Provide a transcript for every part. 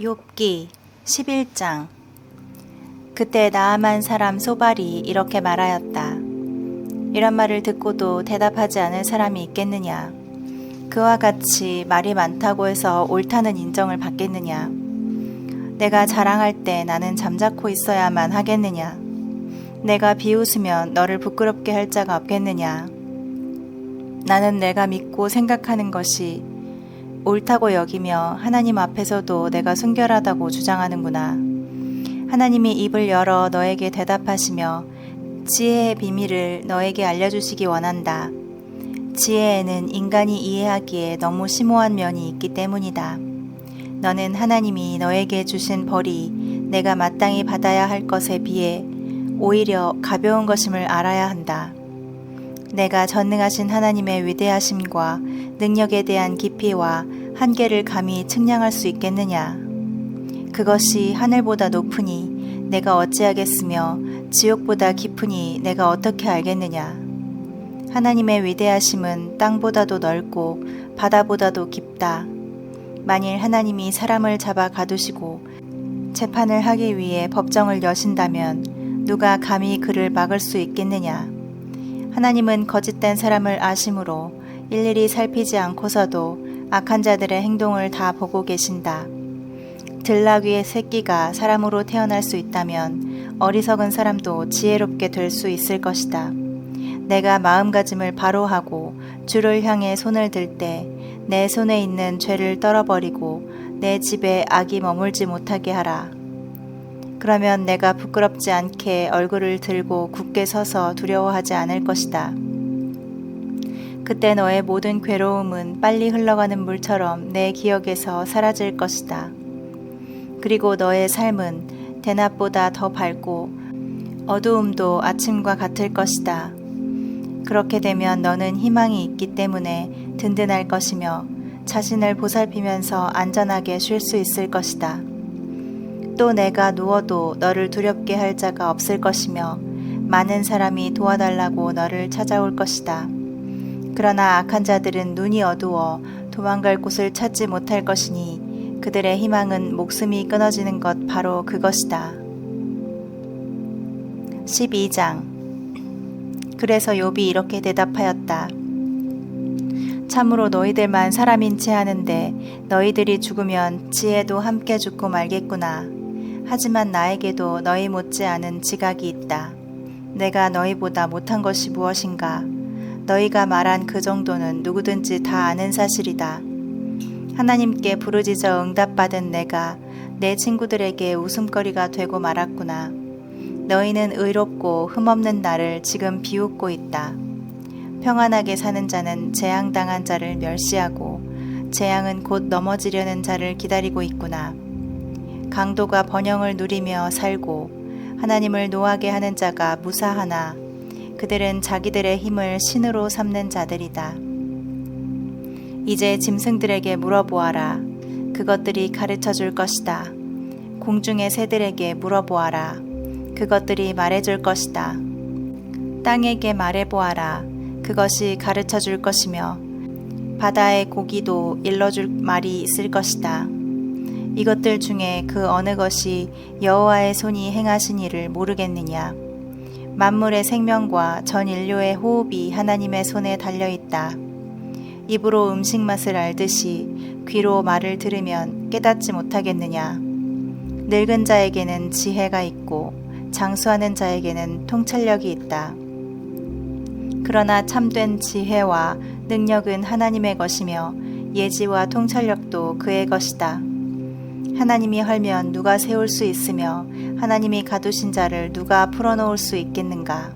욥기 11장. 그때 나아만 사람 소발이 이렇게 말하였다. 이런 말을 듣고도 대답하지 않을 사람이 있겠느냐? 그와 같이 말이 많다고 해서 옳다는 인정을 받겠느냐? 내가 자랑할 때 나는 잠자코 있어야만 하겠느냐? 내가 비웃으면 너를 부끄럽게 할 자가 없겠느냐? 나는 내가 믿고 생각하는 것이 옳다고 여기며 하나님 앞에서도 내가 순결하다고 주장하는구나. 하나님이 입을 열어 너에게 대답하시며 지혜의 비밀을 너에게 알려주시기 원한다. 지혜에는 인간이 이해하기에 너무 심오한 면이 있기 때문이다. 너는 하나님이 너에게 주신 벌이 내가 마땅히 받아야 할 것에 비해 오히려 가벼운 것임을 알아야 한다. 내가 전능하신 하나님의 위대하심과 능력에 대한 깊이와 한계를 감히 측량할 수 있겠느냐? 그것이 하늘보다 높으니 내가 어찌하겠으며 지옥보다 깊으니 내가 어떻게 알겠느냐? 하나님의 위대하심은 땅보다도 넓고 바다보다도 깊다. 만일 하나님이 사람을 잡아 가두시고 재판을 하기 위해 법정을 여신다면 누가 감히 그를 막을 수 있겠느냐? 하나님은 거짓된 사람을 아심으로 일일이 살피지 않고서도 악한 자들의 행동을 다 보고 계신다. 들나귀의 새끼가 사람으로 태어날 수 있다면 어리석은 사람도 지혜롭게 될 수 있을 것이다. 내가 마음가짐을 바로 하고 주를 향해 손을 들 때 내 손에 있는 죄를 떨어버리고 내 집에 악이 머물지 못하게 하라. 그러면 내가 부끄럽지 않게 얼굴을 들고 굳게 서서 두려워하지 않을 것이다. 그때 너의 모든 괴로움은 빨리 흘러가는 물처럼 내 기억에서 사라질 것이다. 그리고 너의 삶은 대낮보다 더 밝고 어두움도 아침과 같을 것이다. 그렇게 되면 너는 희망이 있기 때문에 든든할 것이며 자신을 보살피면서 안전하게 쉴 수 있을 것이다. 또 내가 누워도 너를 두렵게 할 자가 없을 것이며 많은 사람이 도와달라고 너를 찾아올 것이다. 그러나 악한 자들은 눈이 어두워 도망갈 곳을 찾지 못할 것이니 그들의 희망은 목숨이 끊어지는 것 바로 그것이다. 12장. 그래서 욥이 이렇게 대답하였다. 참으로 너희들만 사람인 채 하는데 너희들이 죽으면 지혜도 함께 죽고 말겠구나. 하지만 나에게도 너희 못지않은 지각이 있다. 내가 너희보다 못한 것이 무엇인가? 너희가 말한 그 정도는 누구든지 다 아는 사실이다. 하나님께 부르짖어 응답받은 내가 내 친구들에게 웃음거리가 되고 말았구나. 너희는 의롭고 흠없는 나를 지금 비웃고 있다. 평안하게 사는 자는 재앙당한 자를 멸시하고 재앙은 곧 넘어지려는 자를 기다리고 있구나. 강도가 번영을 누리며 살고 하나님을 노하게 하는 자가 무사하나 그들은 자기들의 힘을 신으로 삼는 자들이다. 이제 짐승들에게 물어보아라. 그것들이 가르쳐 줄 것이다. 공중의 새들에게 물어보아라. 그것들이 말해줄 것이다. 땅에게 말해보아라. 그것이 가르쳐 줄 것이며 바다의 고기도 일러줄 말이 있을 것이다. 이것들 중에 그 어느 것이 여호와의 손이 행하신 일을 모르겠느냐? 만물의 생명과 전 인류의 호흡이 하나님의 손에 달려있다. 입으로 음식 맛을 알듯이 귀로 말을 들으면 깨닫지 못하겠느냐? 늙은 자에게는 지혜가 있고 장수하는 자에게는 통찰력이 있다. 그러나 참된 지혜와 능력은 하나님의 것이며 예지와 통찰력도 그의 것이다. 하나님이 헐면 누가 세울 수 있으며 하나님이 가두신 자를 누가 풀어놓을 수 있겠는가?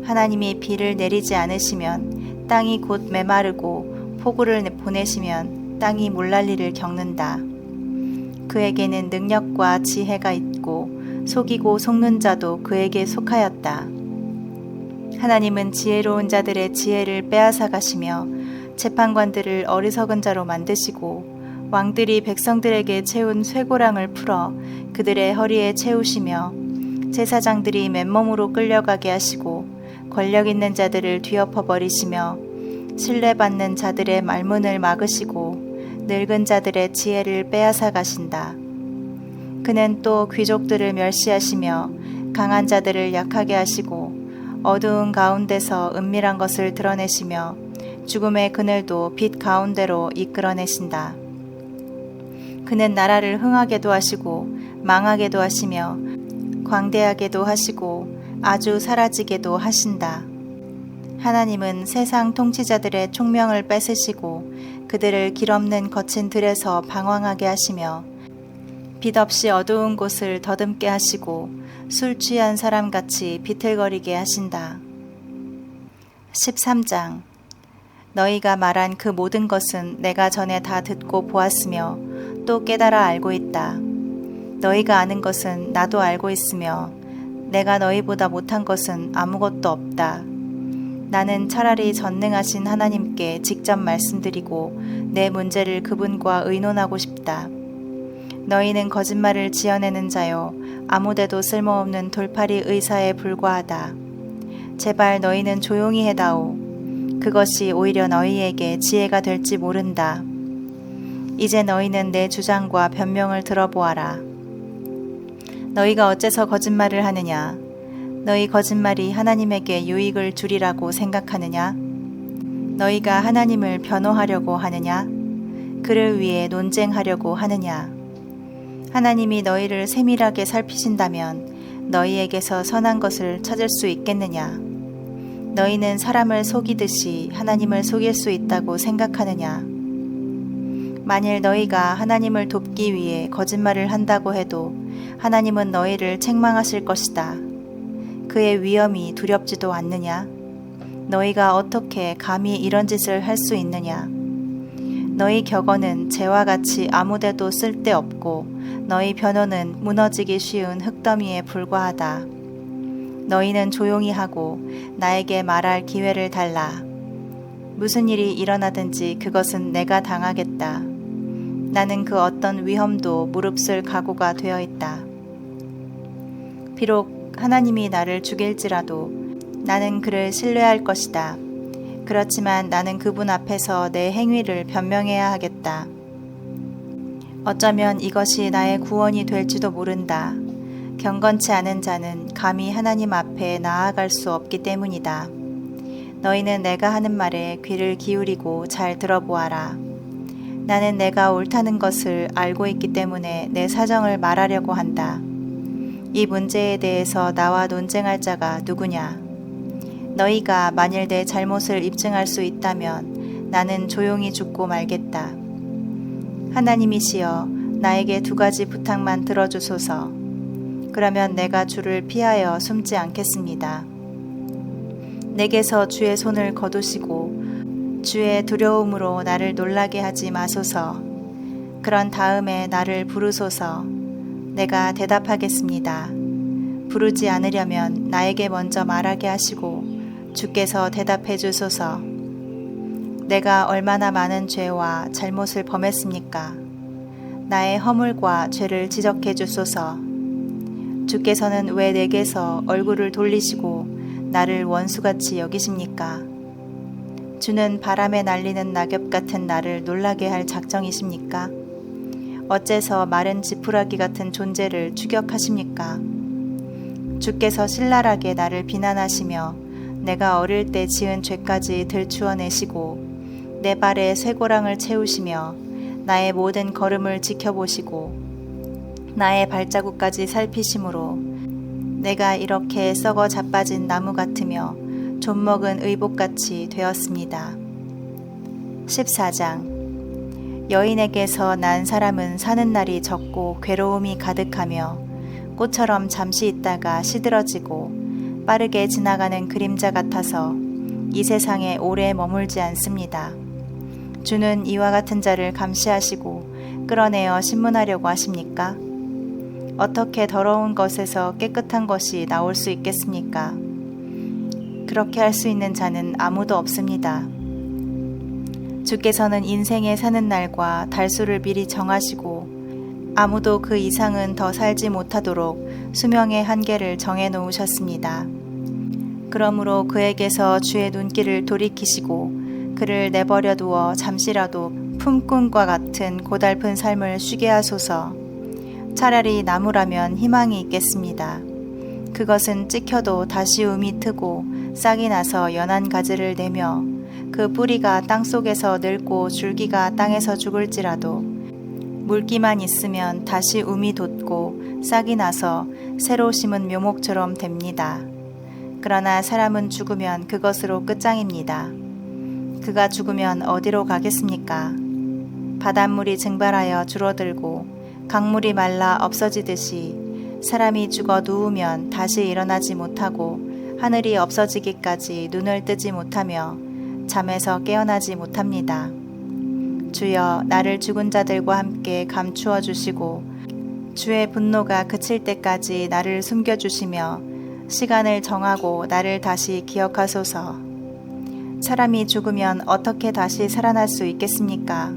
하나님이 비를 내리지 않으시면 땅이 곧 메마르고 폭우를 보내시면 땅이 물난리를 겪는다. 그에게는 능력과 지혜가 있고 속이고 속는 자도 그에게 속하였다. 하나님은 지혜로운 자들의 지혜를 빼앗아 가시며 재판관들을 어리석은 자로 만드시고 왕들이 백성들에게 채운 쇠고랑을 풀어 그들의 허리에 채우시며 제사장들이 맨몸으로 끌려가게 하시고 권력 있는 자들을 뒤엎어 버리시며 신뢰받는 자들의 말문을 막으시고 늙은 자들의 지혜를 빼앗아 가신다. 그는 또 귀족들을 멸시하시며 강한 자들을 약하게 하시고 어두운 가운데서 은밀한 것을 드러내시며 죽음의 그늘도 빛 가운데로 이끌어내신다. 그는 나라를 흥하게도 하시고 망하게도 하시며 광대하게도 하시고 아주 사라지게도 하신다. 하나님은 세상 통치자들의 총명을 뺏으시고 그들을 길없는 거친 들에서 방황하게 하시며 빛 없이 어두운 곳을 더듬게 하시고 술 취한 사람같이 비틀거리게 하신다. 13장. 너희가 말한 그 모든 것은 내가 전에 다 듣고 보았으며 또 깨달아 알고 있다. 너희가 아는 것은 나도 알고 있으며 내가 너희보다 못한 것은 아무것도 없다. 나는 차라리 전능하신 하나님께 직접 말씀드리고 내 문제를 그분과 의논하고 싶다. 너희는 거짓말을 지어내는 자요 아무데도 쓸모없는 돌팔이 의사에 불과하다. 제발 너희는 조용히 해다오. 그것이 오히려 너희에게 지혜가 될지 모른다. 이제 너희는 내 주장과 변명을 들어보아라. 너희가 어째서 거짓말을 하느냐? 너희 거짓말이 하나님에게 유익을 주리라고 생각하느냐? 너희가 하나님을 변호하려고 하느냐? 그를 위해 논쟁하려고 하느냐? 하나님이 너희를 세밀하게 살피신다면 너희에게서 선한 것을 찾을 수 있겠느냐? 너희는 사람을 속이듯이 하나님을 속일 수 있다고 생각하느냐? 만일 너희가 하나님을 돕기 위해 거짓말을 한다고 해도 하나님은 너희를 책망하실 것이다. 그의 위엄이 두렵지도 않느냐? 너희가 어떻게 감히 이런 짓을 할 수 있느냐? 너희 격언은 재와 같이 아무데도 쓸데없고 너희 변호는 무너지기 쉬운 흙더미에 불과하다. 너희는 조용히 하고 나에게 말할 기회를 달라. 무슨 일이 일어나든지 그것은 내가 당하겠다. 나는 그 어떤 위험도 무릅쓸 각오가 되어 있다. 비록 하나님이 나를 죽일지라도 나는 그를 신뢰할 것이다. 그렇지만 나는 그분 앞에서 내 행위를 변명해야 하겠다. 어쩌면 이것이 나의 구원이 될지도 모른다. 경건치 않은 자는 감히 하나님 앞에 나아갈 수 없기 때문이다. 너희는 내가 하는 말에 귀를 기울이고 잘 들어보아라. 나는 내가 옳다는 것을 알고 있기 때문에 내 사정을 말하려고 한다. 이 문제에 대해서 나와 논쟁할 자가 누구냐? 너희가 만일 내 잘못을 입증할 수 있다면 나는 조용히 죽고 말겠다. 하나님이시여, 나에게 2가지 부탁만 들어주소서. 그러면 내가 주를 피하여 숨지 않겠습니다. 내게서 주의 손을 거두시고 주의 두려움으로 나를 놀라게 하지 마소서. 그런 다음에 나를 부르소서. 내가 대답하겠습니다. 부르지 않으려면 나에게 먼저 말하게 하시고 주께서 대답해 주소서. 내가 얼마나 많은 죄와 잘못을 범했습니까? 나의 허물과 죄를 지적해 주소서. 주께서는 왜 내게서 얼굴을 돌리시고 나를 원수같이 여기십니까? 주는 바람에 날리는 낙엽 같은 나를 놀라게 할 작정이십니까? 어째서 마른 지푸라기 같은 존재를 추격하십니까? 주께서 신랄하게 나를 비난하시며 내가 어릴 때 지은 죄까지 들추어내시고 내 발에 쇠고랑을 채우시며 나의 모든 걸음을 지켜보시고 나의 발자국까지 살피심으로 내가 이렇게 썩어 자빠진 나무 같으며 좀먹은 의복같이 되었습니다. 14장. 여인에게서 난 사람은 사는 날이 적고 괴로움이 가득하며 꽃처럼 잠시 있다가 시들어지고 빠르게 지나가는 그림자 같아서 이 세상에 오래 머물지 않습니다. 주는 이와 같은 자를 감시하시고 끌어내어 신문하려고 하십니까? 어떻게 더러운 것에서 깨끗한 것이 나올 수 있겠습니까? 그렇게 할 수 있는 자는 아무도 없습니다. 주께서는 인생에 사는 날과 달수를 미리 정하시고 아무도 그 이상은 더 살지 못하도록 수명의 한계를 정해 놓으셨습니다. 그러므로 그에게서 주의 눈길을 돌이키시고 그를 내버려 두어 잠시라도 품꾼과 같은 고달픈 삶을 쉬게 하소서. 차라리 나무라면 희망이 있겠습니다. 그것은 찍혀도 다시 움이 트고 싹이 나서 연한 가지를 내며 그 뿌리가 땅속에서 늙고 줄기가 땅에서 죽을지라도 물기만 있으면 다시 움이 돋고 싹이 나서 새로 심은 묘목처럼 됩니다. 그러나 사람은 죽으면 그것으로 끝장입니다. 그가 죽으면 어디로 가겠습니까? 바닷물이 증발하여 줄어들고 강물이 말라 없어지듯이 사람이 죽어 누우면 다시 일어나지 못하고 하늘이 없어지기까지 눈을 뜨지 못하며 잠에서 깨어나지 못합니다. 주여, 나를 죽은 자들과 함께 감추어 주시고 주의 분노가 그칠 때까지 나를 숨겨 주시며 시간을 정하고 나를 다시 기억하소서. 사람이 죽으면 어떻게 다시 살아날 수 있겠습니까?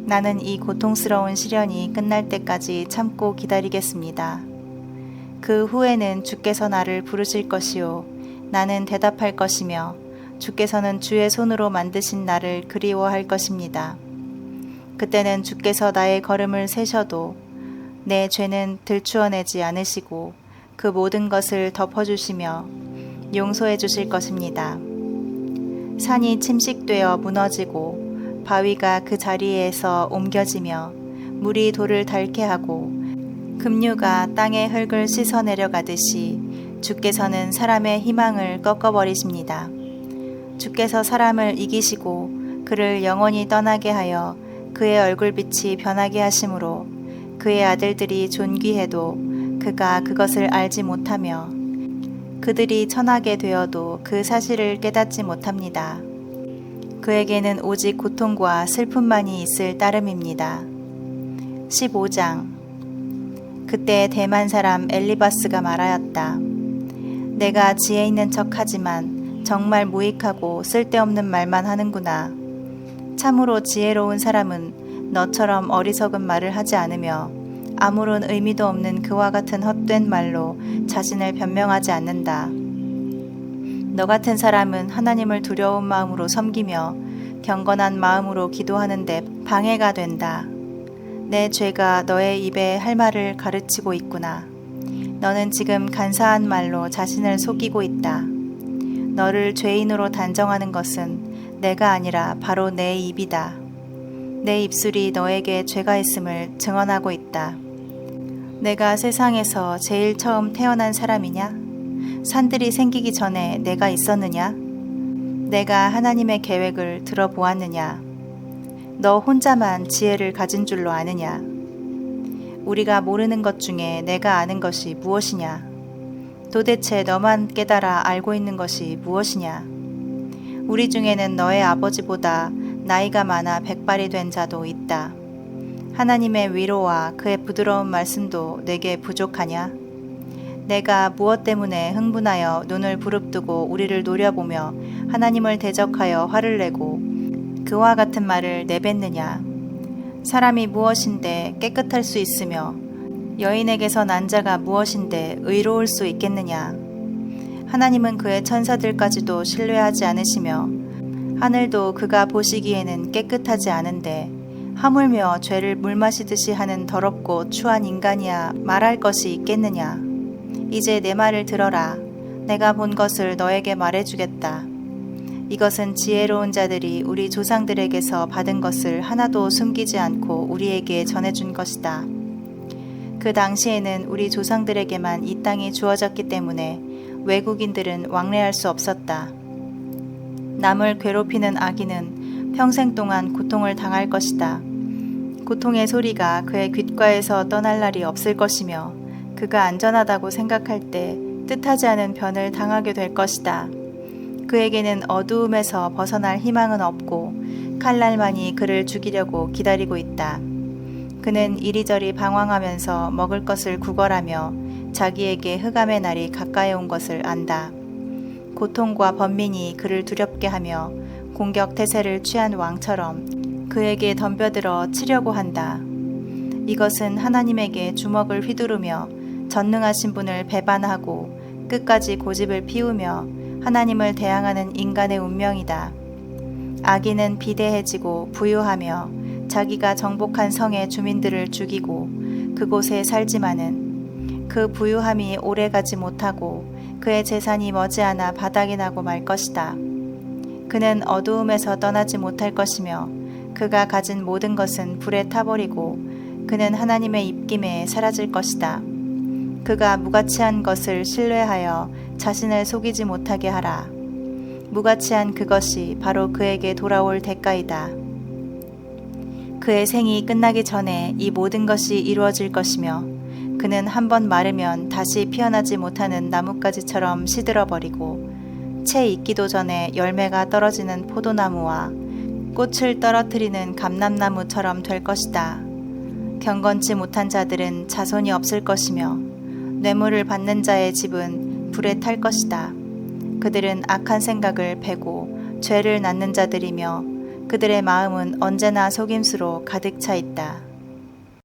나는 이 고통스러운 시련이 끝날 때까지 참고 기다리겠습니다. 그 후에는 주께서 나를 부르실 것이요 나는 대답할 것이며 주께서는 주의 손으로 만드신 나를 그리워할 것입니다. 그때는 주께서 나의 걸음을 세셔도 내 죄는 들추어내지 않으시고 그 모든 것을 덮어주시며 용서해 주실 것입니다. 산이 침식되어 무너지고 바위가 그 자리에서 옮겨지며 물이 돌을 닳게 하고 급류가 땅의 흙을 씻어 내려가듯이 주께서는 사람의 희망을 꺾어버리십니다. 주께서 사람을 이기시고 그를 영원히 떠나게 하여 그의 얼굴빛이 변하게 하심으로 그의 아들들이 존귀해도 그가 그것을 알지 못하며 그들이 천하게 되어도 그 사실을 깨닫지 못합니다. 그에게는 오직 고통과 슬픔만이 있을 따름입니다. 15장. 그때 대만 사람 엘리바스가 말하였다. 내가 지혜 있는 척하지만 정말 무익하고 쓸데없는 말만 하는구나. 참으로 지혜로운 사람은 너처럼 어리석은 말을 하지 않으며 아무런 의미도 없는 그와 같은 헛된 말로 자신을 변명하지 않는다. 너 같은 사람은 하나님을 두려운 마음으로 섬기며 경건한 마음으로 기도하는데 방해가 된다. 내 죄가 너의 입에 할 말을 가르치고 있구나. 너는 지금 간사한 말로 자신을 속이고 있다. 너를 죄인으로 단정하는 것은 내가 아니라 바로 내 입이다. 내 입술이 너에게 죄가 있음을 증언하고 있다. 내가 세상에서 제일 처음 태어난 사람이냐? 산들이 생기기 전에 내가 있었느냐? 내가 하나님의 계획을 들어보았느냐? 너 혼자만 지혜를 가진 줄로 아느냐? 우리가 모르는 것 중에 내가 아는 것이 무엇이냐? 도대체 너만 깨달아 알고 있는 것이 무엇이냐? 우리 중에는 너의 아버지보다 나이가 많아 백발이 된 자도 있다. 하나님의 위로와 그의 부드러운 말씀도 내게 부족하냐? 내가 무엇 때문에 흥분하여 눈을 부릅뜨고 우리를 노려보며 하나님을 대적하여 화를 내고 그와 같은 말을 내뱉느냐? 사람이 무엇인데 깨끗할 수 있으며 여인에게서 난 자가 무엇인데 의로울 수 있겠느냐? 하나님은 그의 천사들까지도 신뢰하지 않으시며 하늘도 그가 보시기에는 깨끗하지 않은데 하물며 죄를 물 마시듯이 하는 더럽고 추한 인간이야 말할 것이 있겠느냐? 이제 내 말을 들어라. 내가 본 것을 너에게 말해주겠다. 이것은 지혜로운 자들이 우리 조상들에게서 받은 것을 하나도 숨기지 않고 우리에게 전해준 것이다. 그 당시에는 우리 조상들에게만 이 땅이 주어졌기 때문에 외국인들은 왕래할 수 없었다. 남을 괴롭히는 악인은 평생 동안 고통을 당할 것이다. 고통의 소리가 그의 귓가에서 떠날 날이 없을 것이며 그가 안전하다고 생각할 때 뜻하지 않은 변을 당하게 될 것이다. 그에게는 어두움에서 벗어날 희망은 없고 칼날만이 그를 죽이려고 기다리고 있다. 그는 이리저리 방황하면서 먹을 것을 구걸하며 자기에게 흑암의 날이 가까이 온 것을 안다. 고통과 번민이 그를 두렵게 하며 공격 태세를 취한 왕처럼 그에게 덤벼들어 치려고 한다. 이것은 하나님에게 주먹을 휘두르며 전능하신 분을 배반하고 끝까지 고집을 피우며 하나님을 대항하는 인간의 운명이다. 악인은 비대해지고 부유하며 자기가 정복한 성의 주민들을 죽이고 그곳에 살지만은 그 부유함이 오래가지 못하고 그의 재산이 머지않아 바닥이 나고 말 것이다. 그는 어두움에서 떠나지 못할 것이며 그가 가진 모든 것은 불에 타버리고 그는 하나님의 입김에 사라질 것이다. 그가 무가치한 것을 신뢰하여 자신을 속이지 못하게 하라. 무가치한 그것이 바로 그에게 돌아올 대가이다. 그의 생이 끝나기 전에 이 모든 것이 이루어질 것이며 그는 한번 마르면 다시 피어나지 못하는 나뭇가지처럼 시들어버리고 채 익기도 전에 열매가 떨어지는 포도나무와 꽃을 떨어뜨리는 감람나무처럼 될 것이다. 경건치 못한 자들은 자손이 없을 것이며 뇌물을 받는 자의 집은 불에 탈 것이다. 그들은 악한 생각을 베고 죄를 낳는 자들이며 그들의 마음은 언제나 속임수로 가득 차 있다.